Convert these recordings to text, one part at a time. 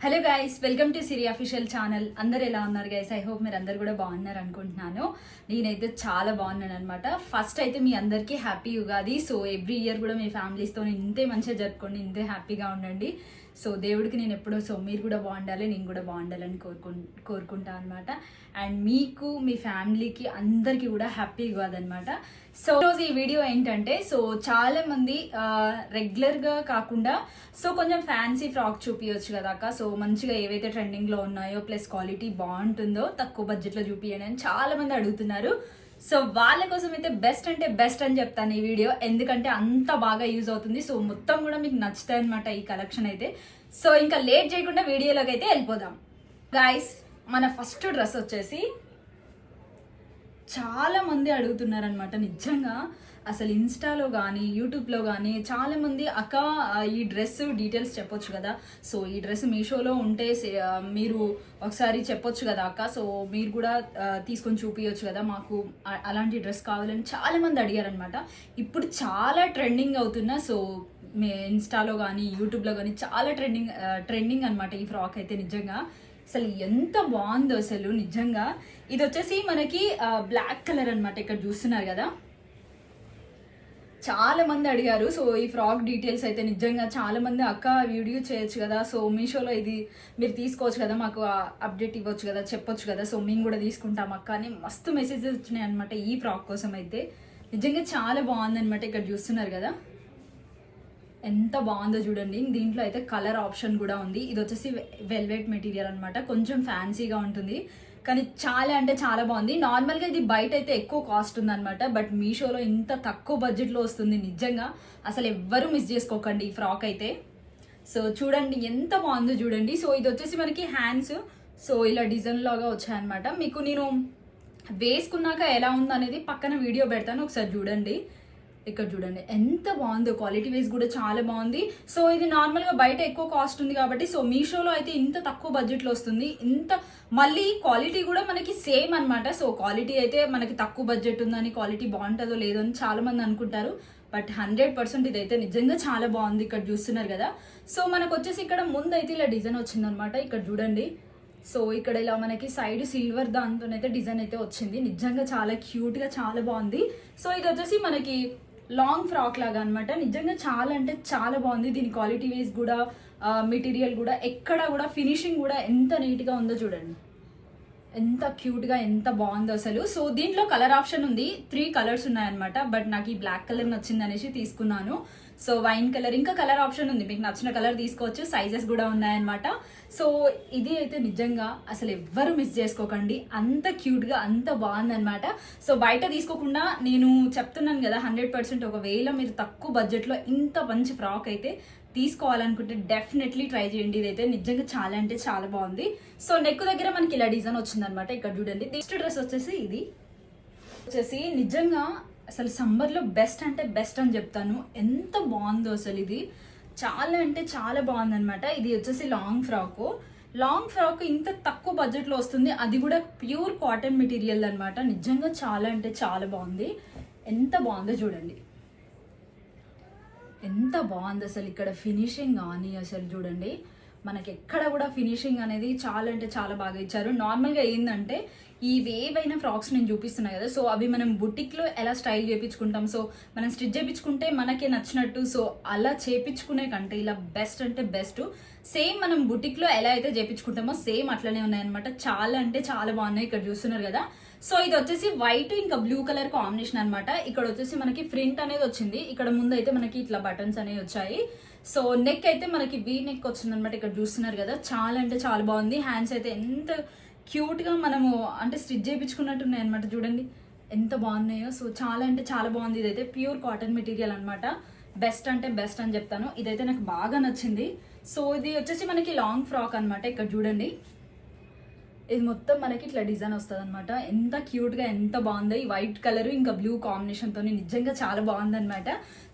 Hello guys, welcome to Siri official channel. అందరు ఎలా ఉన్నారు గైస్? ఐ హోప్ మీరు అందరు కూడా బాగున్నారు అనుకుంటున్నాను. నేనైతే చాలా బాగున్నాను అనమాట. ఫస్ట్ అయితే మీ అందరికీ happy Ugadi. So every year కూడా మీ ఫ్యామిలీస్తో ఇంతే మంచిగా జరుపుకోండి, ఇంతే హ్యాపీగా ఉండండి. సో దేవుడికి నేను ఎప్పుడో మీరు కూడా బాగుండాలి, నేను కూడా బాగుండాలని కోరుకుంటా అనమాట. అండ్ మీకు, మీ ఫ్యామిలీకి అందరికీ కూడా హ్యాపీ ఉగాది అనమాట. సో ఈరోజు ఈ వీడియో ఏంటంటే, సో చాలా మంది రెగ్యులర్గా కాకుండా సో కొంచెం ఫ్యాన్సీ ఫ్రాక్ చూపించవచ్చు కదా అక్క, సో మంచిగా ఏవైతే ట్రెండింగ్లో ఉన్నాయో ప్లస్ క్వాలిటీ బాగుంటుందో తక్కువ బడ్జెట్లో చూపించండి అని చాలా మంది అడుగుతున్నారు. సో వాళ్ళ కోసం అయితే బెస్ట్ అంటే బెస్ట్ అని చెప్తాను ఈ వీడియో, ఎందుకంటే అంత బాగా యూజ్ అవుతుంది. సో మొత్తం కూడా మీకు నచ్చుతాయి అనమాట ఈ కలెక్షన్ అయితే. సో ఇంకా లేట్ చేయకుండా వీడియోలోకి అయితే వెళ్ళిపోదాం గైస్. మన ఫస్ట్ డ్రెస్ వచ్చేసి చాలా మంది అడుగుతున్నారనమాట. నిజంగా అసలు ఇన్స్టాలో కానీ యూట్యూబ్లో కానీ చాలా మంది అక్క ఈ డ్రెస్ డీటెయిల్స్ చెప్పొచ్చు కదా, సో ఈ డ్రెస్ మీషోలో ఉంటే మీరు ఒకసారి చెప్పొచ్చు కదా అక్క, సో మీరు కూడా తీసుకొని చూపించవచ్చు కదా మాకు, అలాంటి డ్రెస్ కావాలని చాలా మంది అడిగారనమాట. ఇప్పుడు చాలా ట్రెండింగ్ అవుతున్నా, సో మీ ఇన్స్టాలో కానీ యూట్యూబ్లో కానీ చాలా ట్రెండింగ్ అనమాట ఈ ఫ్రాక్ అయితే. నిజంగా అసలు ఎంత బాగుందో అసలు నిజంగా. ఇది వచ్చేసి మనకి బ్లాక్ కలర్ అనమాట, ఇక్కడ చూస్తున్నారు కదా. చాలా మంది అడిగారు సో ఈ ఫ్రాక్ డీటెయిల్స్ అయితే. నిజంగా చాలా మంది అక్క వీడియో చేయొచ్చు కదా, సో మీషోలో ఇది మీరు తీసుకోవచ్చు కదా, మాకు అప్డేట్ ఇవ్వచ్చు కదా, చెప్పొచ్చు కదా, సో మేము కూడా తీసుకుంటాం అక్క అని మస్తు మెసేజెస్ వచ్చినాయి అనమాట ఈ ఫ్రాక్ కోసం అయితే. నిజంగా చాలా బాగుందనమాట. ఇక్కడ చూస్తున్నారు కదా ఎంత బాగుందో చూడండి. దీంట్లో అయితే కలర్ ఆప్షన్ కూడా ఉంది. ఇది వచ్చేసి వెల్వెట్ మెటీరియల్ అనమాట, కొంచెం ఫ్యాన్సీగా ఉంటుంది కానీ చాలా అంటే చాలా బాగుంది. నార్మల్గా ఇది బయట అయితే ఎక్కువ కాస్ట్ ఉందన్నమాట, బట్ మీషోలో ఇంత తక్కువ బడ్జెట్లో వస్తుంది. నిజంగా అసలు ఎవ్వరూ మిస్ చేసుకోకండి ఈ ఫ్రాక్ అయితే. సో చూడండి ఎంత బాగుందో చూడండి. సో ఇది వచ్చేసి మనకి హ్యాండ్స్ సో ఇలా డిజైన్ లాగా వచ్చాయన్నమాట. మీకు నేను వేసుకున్నాక ఎలా ఉందో అనేది పక్కన వీడియో పెడతాను, ఒకసారి చూడండి. ఇక్కడ చూడండి ఎంత బాగుందో, క్వాలిటీ వైజ్ కూడా చాలా బాగుంది. సో ఇది నార్మల్గా బయట ఎక్కువ కాస్ట్ ఉంది కాబట్టి సో మీషోలో అయితే ఇంత తక్కువ బడ్జెట్లో వస్తుంది. మళ్ళీ క్వాలిటీ కూడా మనకి సేమ్ అనమాట. సో క్వాలిటీ అయితే మనకి తక్కువ బడ్జెట్ ఉందని క్వాలిటీ బాగుంటుందో లేదో అని చాలా మంది అనుకుంటారు, బట్ 100% ఇదైతే నిజంగా చాలా బాగుంది. ఇక్కడ చూస్తున్నారు కదా. సో మనకు వచ్చేసి ఇక్కడ ముందు అయితే ఇలా డిజైన్ వచ్చిందనమాట, ఇక్కడ చూడండి. సో ఇక్కడ ఇలా మనకి సైడ్ సిల్వర్ దాంతోనైతే డిజైన్ అయితే వచ్చింది. నిజంగా చాలా క్యూట్గా చాలా బాగుంది. సో ఇది వచ్చేసి మనకి లాంగ్ ఫ్రాక్ లాగా అనమాట. నిజంగా చాలా అంటే చాలా బాగుంది. దీని క్వాలిటీ వైజ్ కూడా మెటీరియల్ కూడా ఎక్కడ కూడా ఫినిషింగ్ కూడా ఎంత నీట్గా ఉందో చూడండి, ఎంత క్యూట్గా ఎంత బాగుందో అసలు. సో దీంట్లో కలర్ ఆప్షన్ ఉంది, 3 కలర్స్ ఉన్నాయన్నమాట, బట్ నాకు ఈ బ్లాక్ కలర్ నచ్చింది అనేసి తీసుకున్నాను. సో వైన్ కలర్ ఇంకా కలర్ ఆప్షన్ ఉంది, మీకు నచ్చిన కలర్ తీసుకోవచ్చు. సైజెస్ కూడా ఉన్నాయన్నమాట. సో ఇది అయితే నిజంగా అసలు ఎవ్వరు మిస్ చేసుకోకండి, అంత క్యూట్గా అంత బాగుందన్నమాట. సో బయట తీసుకోకుండా నేను చెప్తున్నాను కదా 100%. ఒకవేళ మీరు తక్కువ బడ్జెట్లో ఇంత మంచి ఫ్రాక్ అయితే తీసుకోవాలనుకుంటే డెఫినెట్లీ ట్రై చేయండి. ఇదైతే నిజంగా చాలా అంటే చాలా బాగుంది. సో నెక్ దగ్గర మనకి ఇలా డిజైన్ వచ్చిందనమాట, ఇక్కడ చూడండి. నెక్స్ట్ డ్రెస్ వచ్చేసి ఇది వచ్చేసి నిజంగా అసలు సమ్మర్లో బెస్ట్ అంటే బెస్ట్ అని చెప్తాను. ఎంత బాగుందో అసలు ఇది, చాలా అంటే చాలా బాగుందనమాట. ఇది వచ్చేసి లాంగ్ ఫ్రాక్ ఇంత తక్కువ బడ్జెట్లో వస్తుంది, అది కూడా ప్యూర్ కాటన్ మెటీరియల్ అనమాట. నిజంగా చాలా అంటే చాలా బాగుంది. ఎంత బాగుందో చూడండి, ఎంత బాగుంది అసలు. ఇక్కడ ఫినిషింగ్ కానీ అసలు చూడండి, మనకి ఎక్కడ కూడా ఫినిషింగ్ అనేది చాలా అంటే చాలా బాగా ఇచ్చారు. నార్మల్గా ఏంటంటే ఏవైనా ఫ్రాక్స్ నేను చూపిస్తున్నాను కదా, సో అవి మనం బుటిక్లో ఎలా స్టైల్ చేయించుకుంటాం, సో మనం స్టిచ్ చేయించుకుంటే మనకే నచ్చినట్టు, సో అలా చేయించుకునే కంటే ఇలా బెస్ట్ అంటే బెస్ట్. సేమ్ మనం బుటిక్లో ఎలా అయితే చేయించుకుంటామో సేమ్ అట్లనే ఉన్నాయన్నమాట. చాలా అంటే చాలా బాగున్నాయి. ఇక్కడ చూస్తున్నారు కదా. సో ఇది వచ్చేసి వైట్ ఇంకా బ్లూ కలర్ కాంబినేషన్ అనమాట. ఇక్కడ వచ్చేసి మనకి ప్రింట్ అనేది వచ్చింది. ఇక్కడ ముందు అయితే మనకి ఇట్లా బటన్స్ అనేవి వచ్చాయి. సో నెక్ అయితే మనకి వీ నెక్ వచ్చింది అనమాట. ఇక్కడ చూస్తున్నారు కదా, చాలా అంటే చాలా బాగుంది. హ్యాండ్స్ అయితే ఎంత క్యూట్గా మనము అంటే స్టిచ్ చేయించుకున్నట్టు ఉన్నాయి అనమాట. చూడండి ఎంత బాగున్నాయో. సో చాలా అంటే చాలా బాగుంది. ఇదైతే ప్యూర్ కాటన్ మెటీరియల్ అనమాట. బెస్ట్ అంటే బెస్ట్ అని చెప్తాను. ఇదైతే నాకు బాగా నచ్చింది. సో ఇది వచ్చేసి మనకి లాంగ్ ఫ్రాక్ అనమాట. ఇక్కడ చూడండి, ఇది మొత్తం మనకి ఇట్లా డిజైన్ వస్తుంది అనమాట. ఎంత క్యూట్గా ఎంత బాగుందో. ఈ వైట్ కలర్ ఇంకా బ్లూ కాంబినేషన్తో నిజంగా చాలా బాగుందనమాట.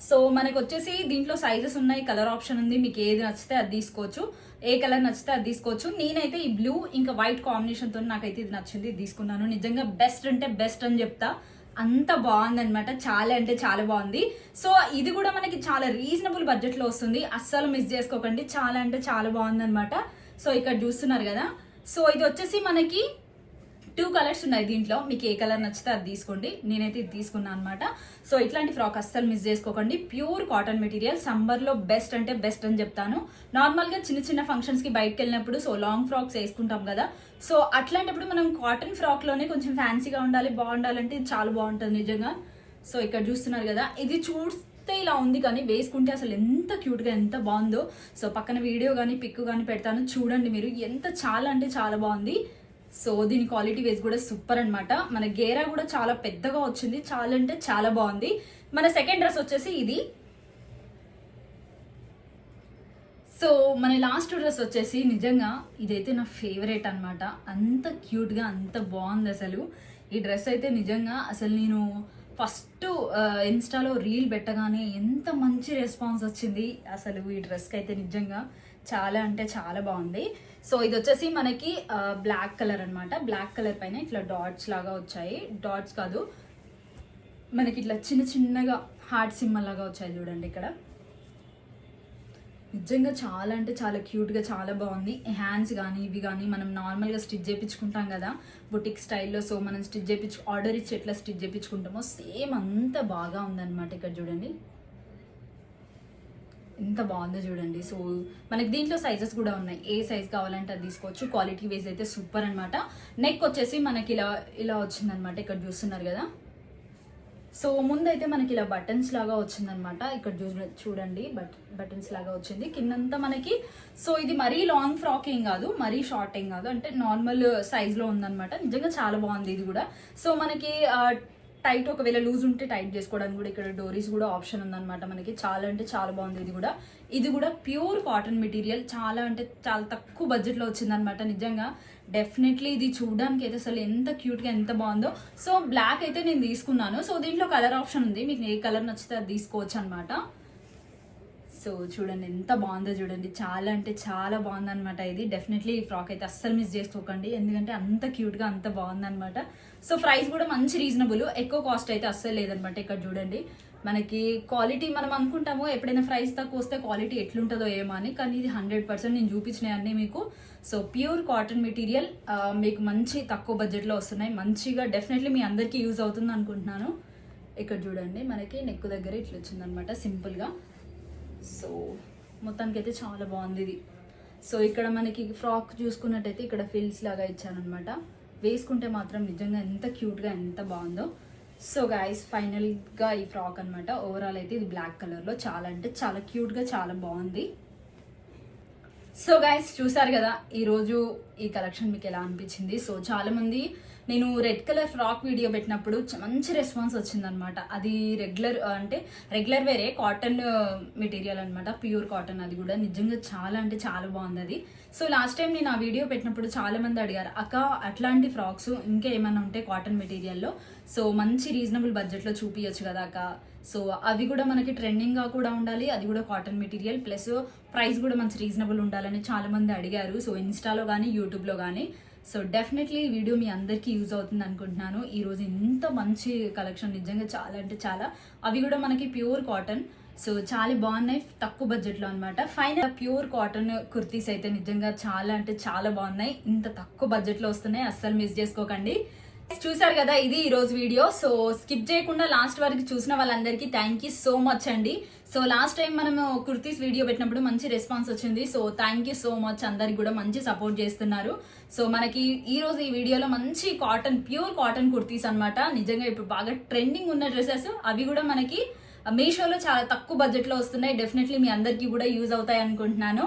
సో మనకు వచ్చేసి దీంట్లో సైజెస్ ఉన్నాయి, కలర్ ఆప్షన్ ఉంది, మీకు ఏది నచ్చితే అది తీసుకోవచ్చు, ఏ కలర్ నచ్చితే అది తీసుకోవచ్చు. నేనైతే ఈ బ్లూ ఇంకా వైట్ కాంబినేషన్తో నాకైతే ఇది నచ్చింది, ఇది తీసుకున్నాను. నిజంగా బెస్ట్ అంటే బెస్ట్ అని చెప్తా, అంత బాగుందనమాట. చాలా అంటే చాలా బాగుంది. సో ఇది కూడా మనకి చాలా రీజనబుల్ బడ్జెట్లో వస్తుంది, అస్సలు మిస్ చేసుకోకండి. చాలా అంటే చాలా బాగుందనమాట. సో ఇక్కడ చూస్తున్నారు కదా. సో ఇది వచ్చేసి మనకి 2 కలర్స్ ఉన్నాయి దీంట్లో. మీకు ఏ కలర్ నచ్చితే అది తీసుకోండి. నేనైతే ఇది తీసుకున్నాను అనమాట. సో ఇట్లాంటి ఫ్రాక్ అస్సలు మిస్ చేసుకోకండి. ప్యూర్ కాటన్ మెటీరియల్, సమ్మర్లో బెస్ట్ అంటే బెస్ట్ అని చెప్తాను. నార్మల్గా చిన్న చిన్న ఫంక్షన్స్కి బయటకు వెళ్ళినప్పుడు సో లాంగ్ ఫ్రాక్స్ వేసుకుంటాం కదా. సో అట్లాంటప్పుడు మనం కాటన్ ఫ్రాక్లోనే కొంచెం ఫ్యాన్సీగా ఉండాలి, బాగుండాలంటే ఇది చాలా బాగుంటుంది నిజంగా. సో ఇక్కడ చూస్తున్నారు కదా, ఇది చూస్తే ఇలా ఉంది కానీ వేసుకుంటే అసలు ఎంత క్యూట్గా ఎంత బాగుందో. సో పక్కన వీడియో కానీ పిక్ కానీ పెడతాను, చూడండి మీరు. ఎంత చాలా అంటే చాలా బాగుంది. సో దీని క్వాలిటీ వైజ్ కూడా సూపర్ అనమాట. మన గేరా కూడా చాలా పెద్దగా వచ్చింది, చాలా అంటే చాలా బాగుంది. మన సెకండ్ డ్రెస్ వచ్చేసి ఇది. సో మన లాస్ట్ డ్రెస్ వచ్చేసి నిజంగా ఇదైతే నా ఫేవరెట్ అనమాట. అంత క్యూట్గా అంత బాగుంది అసలు ఈ డ్రెస్ అయితే. నిజంగా అసలు నేను ఫస్ట్ ఇన్స్టాలో రీల్ పెట్టగానే ఎంత మంచి రెస్పాన్స్ వచ్చింది అసలు ఈ డ్రెస్కి అయితే. నిజంగా చాలా అంటే చాలా బాగుంది. సో ఇది వచ్చేసి మనకి బ్లాక్ కలర్ అనమాట. బ్లాక్ కలర్ పైన ఇట్లా డాట్స్ లాగా వచ్చాయి. డాట్స్ కాదు, మనకి ఇట్లా చిన్న చిన్నగా హార్ట్ సింబల్ లాగా వచ్చాయి చూడండి ఇక్కడ. నిజంగా చాలా అంటే చాలా క్యూట్గా చాలా బాగుంది. హ్యాండ్స్ కానీ ఇవి కానీ మనం నార్మల్గా స్టిచ్ చేయించుకుంటాం కదా బుటిక్ స్టైల్లో. సో మనం స్టిచ్ చేయించు ఆర్డర్ ఇచ్చి ఎట్లా స్టిచ్ చేయించుకుంటామో సేమ్ అంత బాగా ఉందన్నమాట. ఇక్కడ చూడండి ఎంత బాగుందో చూడండి. సో మనకి దీంట్లో సైజెస్ కూడా ఉన్నాయి, ఏ సైజ్ కావాలంటే అది తీసుకోవచ్చు. క్వాలిటీ వైజ్ అయితే సూపర్ అనమాట. నెక్ వచ్చేసి మనకి ఇలా వచ్చిందనమాట. ఇక్కడ చూస్తున్నారు కదా. సో ముందైతే మనకి ఇలా బటన్స్ లాగా వచ్చిందనమాట. ఇక్కడ చూడండి బటన్స్ లాగా వచ్చింది కిందంతా మనకి. సో ఇది మరీ లాంగ్ ఫ్రాక్ ఏం కాదు, మరీ షార్ట్ ఏం కాదు, అంటే నార్మల్ సైజ్లో ఉందనమాట. నిజంగా చాలా బాగుంది ఇది కూడా. సో మనకి టైట్ ఒకవేళ లూజ్ ఉంటే టైట్ చేసుకోవడానికి కూడా ఇక్కడ డోరీస్ కూడా ఆప్షన్ ఉందన్నమాట మనకి. చాలా అంటే చాలా బాగుంది ఇది కూడా. ఇది కూడా ప్యూర్ కాటన్ మెటీరియల్, చాలా అంటే చాలా తక్కువ బడ్జెట్లో వచ్చిందనమాట. నిజంగా డెఫినెట్లీ ఇది చూడడానికి అయితే అసలు ఎంత క్యూట్గా ఎంత బాగుందో. సో బ్లాక్ అయితే నేను తీసుకున్నాను. సో దీంట్లో కలర్ ఆప్షన్ ఉంది, మీకు ఏ కలర్ నచ్చితే అది తీసుకోవచ్చు అనమాట. సో చూడండి ఎంత బాగుందో చూడండి, చాలా అంటే చాలా బాగుందనమాట ఇది. డెఫినెట్లీ ఈ ఫ్రాక్ అయితే అస్సలు మిస్ చేసుకోకండి, ఎందుకంటే అంత క్యూట్గా అంత బాగుందనమాట. సో ప్రైస్ కూడా మంచి రీజనబుల్, ఎక్కువ కాస్ట్ అయితే అస్సలు లేదనమాట. ఇక్కడ చూడండి మనకి క్వాలిటీ మనం అనుకుంటాము ఎప్పుడైనా ప్రైస్ తక్కువ వస్తే క్వాలిటీ ఎట్లుంటుందో ఏమో అని, కానీ ఇది 100% నేను చూపించినవన్నీ మీకు. సో ప్యూర్ కాటన్ మెటీరియల్ మీకు మంచి తక్కువ బడ్జెట్లో వస్తున్నాయి మంచిగా. డెఫినెట్లీ మీ అందరికీ యూజ్ అవుతుంది అనుకుంటున్నాను. ఇక్కడ చూడండి మనకి నెక్ దగ్గర ఇట్లా వచ్చిందనమాట సింపుల్గా. సో మొత్తానికైతే చాలా బాగుంది ఇది. సో ఇక్కడ మనకి ఫ్రాక్ చూసుకున్నట్టయితే ఇక్కడ ఫిల్స్ లాగా ఇచ్చానమాట. వేసుకుంటే మాత్రం నిజంగా ఎంత క్యూట్గా ఎంత బాగుందో. సో గైస్ ఫైనల్గా ఈ ఫ్రాక్ అనమాట. ఓవరాల్ అయితే ఇది బ్లాక్ కలర్లో చాలా అంటే చాలా క్యూట్గా చాలా బాగుంది. సో గైస్ చూసారు కదా ఈరోజు ఈ కలెక్షన్ మీకు ఎలా అనిపించింది. సో చాలామంది నేను రెడ్ కలర్ ఫ్రాక్ వీడియో పెట్టినప్పుడు మంచి రెస్పాన్స్ వచ్చిందనమాట. అది రెగ్యులర్ వేరే కాటన్ మెటీరియల్ అనమాట, ప్యూర్ కాటన్. అది కూడా నిజంగా చాలా అంటే చాలా బాగుంది అది. సో లాస్ట్ టైం నేను ఆ వీడియో పెట్టినప్పుడు చాలా మంది అడిగారు, అక్క అట్లాంటి ఫ్రాక్స్ ఇంకా ఏమైనా ఉంటే కాటన్ మెటీరియల్లో సో మంచి రీజనబుల్ బడ్జెట్లో చూపించచ్చు కదా అక్క. సో అవి కూడా మనకి ట్రెండింగ్గా కూడా ఉండాలి, అది కూడా కాటన్ మెటీరియల్ ప్లస్ ప్రైస్ కూడా మంచి రీజనబుల్ ఉండాలని చాలా మంది అడిగారు. సో ఇన్స్టాలో కానీ యూట్యూబ్లో కానీ. సో డెఫినెట్లీ ఈ వీడియో మీ అందరికీ యూజ్ అవుతుంది అనుకుంటున్నాను. ఈరోజు ఇంత మంచి కలెక్షన్ నిజంగా చాలా అంటే చాలా, అవి కూడా మనకి ప్యూర్ కాటన్. సో చాలా బాగున్నాయి తక్కువ బడ్జెట్లో అనమాట. ఫైనల్ ప్యూర్ కాటన్ కుర్తీస్ అయితే నిజంగా చాలా అంటే చాలా బాగున్నాయి, ఇంత తక్కువ బడ్జెట్లో వస్తున్నాయి, అస్సలు మిస్ చేసుకోకండి. చూసారు కదా ఇది ఈ రోజు వీడియో. సో స్కిప్ చేయకుండా లాస్ట్ వరకు చూసిన వాళ్ళందరికీ థ్యాంక్ యూ సో మచ్ అండి. సో లాస్ట్ టైం మనము కుర్తీస్ వీడియో పెట్టినప్పుడు మంచి రెస్పాన్స్ వచ్చింది. So thank you so much, అందరికి కూడా మంచి సపోర్ట్ చేస్తున్నారు. సో మనకి ఈ రోజు ఈ వీడియోలో మంచి కాటన్ ప్యూర్ కాటన్ కుర్తీస్ అనమాట. నిజంగా ఇప్పుడు బాగా ట్రెండింగ్ ఉన్న డ్రెస్సెస్, అవి కూడా మనకి మీషోలో చాలా తక్కువ బడ్జెట్లో వస్తున్నాయి. డెఫినెట్లీ మీ అందరికీ కూడా యూజ్ అవుతాయి అనుకుంటున్నాను.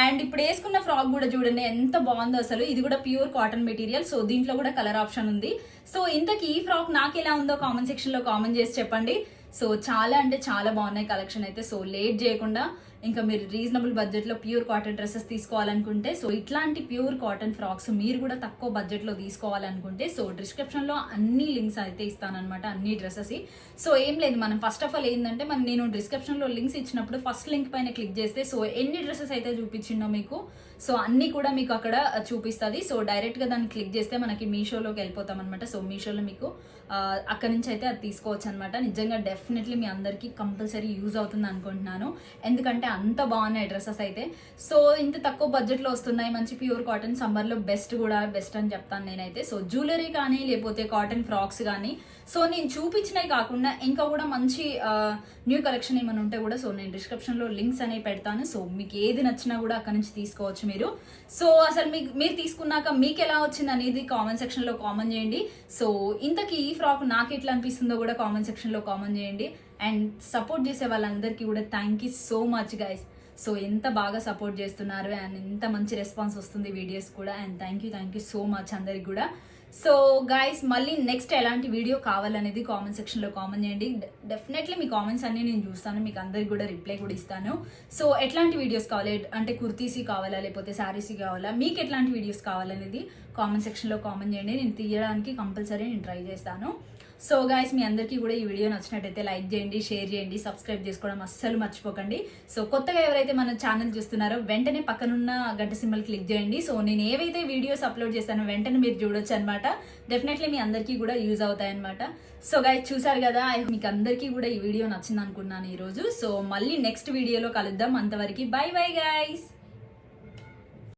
అండ్ ఇప్పుడు వేసుకున్న ఫ్రాక్ కూడా చూడండి ఎంత బాగుందో అసలు. ఇది కూడా ప్యూర్ కాటన్ మెటీరియల్. సో దీంట్లో కూడా కలర్ ఆప్షన్ ఉంది. సో ఇంతకీ ఈ ఫ్రాక్ నాకు ఎలా ఉందో కామెంట్ సెక్షన్లో కామెంట్ చేసి చెప్పండి. సో చాలా అంటే చాలా బాగున్నాయి కలెక్షన్ అయితే. సో లేట్ చేయకుండా ఇంకా మీరు రీజనబుల్ బడ్జెట్లో ప్యూర్ కాటన్ డ్రెస్సెస్ తీసుకోవాలనుకుంటే, సో ఇట్లాంటి ప్యూర్ కాటన్ ఫ్రాక్స్ మీరు కూడా తక్కువ బడ్జెట్లో తీసుకోవాలనుకుంటే సో డిస్క్రిప్షన్లో అన్ని లింక్స్ అయితే ఇస్తానమాట, అన్ని డ్రెస్సెస్. సో ఏం లేదు, మనం ఫస్ట్ ఆఫ్ ఆల్ ఏంటంటే నేను డిస్క్రిప్షన్లో లింక్స్ ఇచ్చినప్పుడు ఫస్ట్ లింక్ పైన క్లిక్ చేస్తే సో ఎన్ని డ్రెస్సెస్ అయితే చూపించిందో మీకు సో అన్నీ కూడా మీకు అక్కడ చూపిస్తుంది. సో డైరెక్ట్గా దాన్ని క్లిక్ చేస్తే మనకి మీషోలోకి వెళ్ళిపోతాం అనమాట. సో మీషోలో మీకు అక్కడి నుంచి అయితే అది తీసుకోవచ్చు అనమాట. నిజంగా డెఫినెట్లీ మీ అందరికీ కంపల్సరీ యూజ్ అవుతుంది అనుకుంటున్నాను, ఎందుకంటే అంత బాగున్నాయి డ్రెస్సెస్ అయితే. సో ఇంత తక్కువ బడ్జెట్లో వస్తున్నాయి, మంచి ప్యూర్ కాటన్, సమ్మర్లో బెస్ట్ అని చెప్తాను నేనైతే. సో జ్యువెలరీ కానీ లేకపోతే కాటన్ ఫ్రాక్స్ కానీ, సో నేను చూపించినవి కాకుండా ఇంకా కూడా మంచి న్యూ కలెక్షన్ ఏమైనా ఉంటే కూడా సో నేను డిస్క్రిప్షన్లో లింక్స్ అనేవి పెడతాను. సో మీకు ఏది నచ్చినా కూడా అక్కడ నుంచి తీసుకోవచ్చు మీరు. సో అసలు మీరు తీసుకున్నాక మీకు ఎలా వచ్చింది అనేది కామెంట్ సెక్షన్లో కామెంట్ చేయండి. సో ఇంతకీ ఈ ఫ్రాక్ నాకు ఎట్లా అనిపిస్తుందో కూడా కామెంట్ సెక్షన్లో కామెంట్ చేయండి. అండ్ సపోర్ట్ చేసే వాళ్ళందరికీ కూడా thank you so much guys. So ఎంత బాగా సపోర్ట్ చేస్తున్నారు అండ్ ఎంత మంచి రెస్పాన్స్ వస్తుంది వీడియోస్ కూడా. And thank you so much అందరికి కూడా. సో గైస్ మళ్ళీ నెక్స్ట్ ఎలాంటి వీడియో కావాలనేది కామెంట్ సెక్షన్లో కామెంట్ చేయండి. డెఫినెట్లీ మీ కామెంట్స్ అన్ని నేను చూస్తాను, మీకు అందరికి కూడా రిప్లై కూడా ఇస్తాను. సో ఎట్లాంటి వీడియోస్ కావాలి అంటే కుర్తీసీ కావాలా లేకపోతే శారీసీ కావాలా, మీకు ఎట్లాంటి వీడియోస్ కావాలనేది కామెంట్ సెక్షన్లో కామెంట్ చేయండి. నేను తీయడానికి కంపల్సరీ నేను ట్రై చేస్తాను. సో గైస్ మీ అందరికీ కూడా ఈ వీడియో నచ్చినట్టయితే లైక్ చేయండి, షేర్ చేయండి, సబ్స్క్రైబ్ చేసుకోవడం అస్సలు మర్చిపోకండి. సో కొత్తగా ఎవరైతే మన ఛానల్ చూస్తున్నారో వెంటనే పక్కనున్న గంట సింబల్ క్లిక్ చేయండి. సో నేను ఏవైతే వీడియోస్ అప్లోడ్ చేస్తానో వెంటనే మీరు చూడొచ్చు అనమాట. డెఫినెట్లీ మీ అందరికీ కూడా యూజ్ అవుతాయి అనమాట. సో గైస్ చూసారు కదా, మీకు అందరికీ కూడా ఈ వీడియో నచ్చింది అనుకున్నాను ఈరోజు. సో మళ్ళీ నెక్స్ట్ వీడియోలో కలుద్దాం. అంతవరకు బై బై గైస్.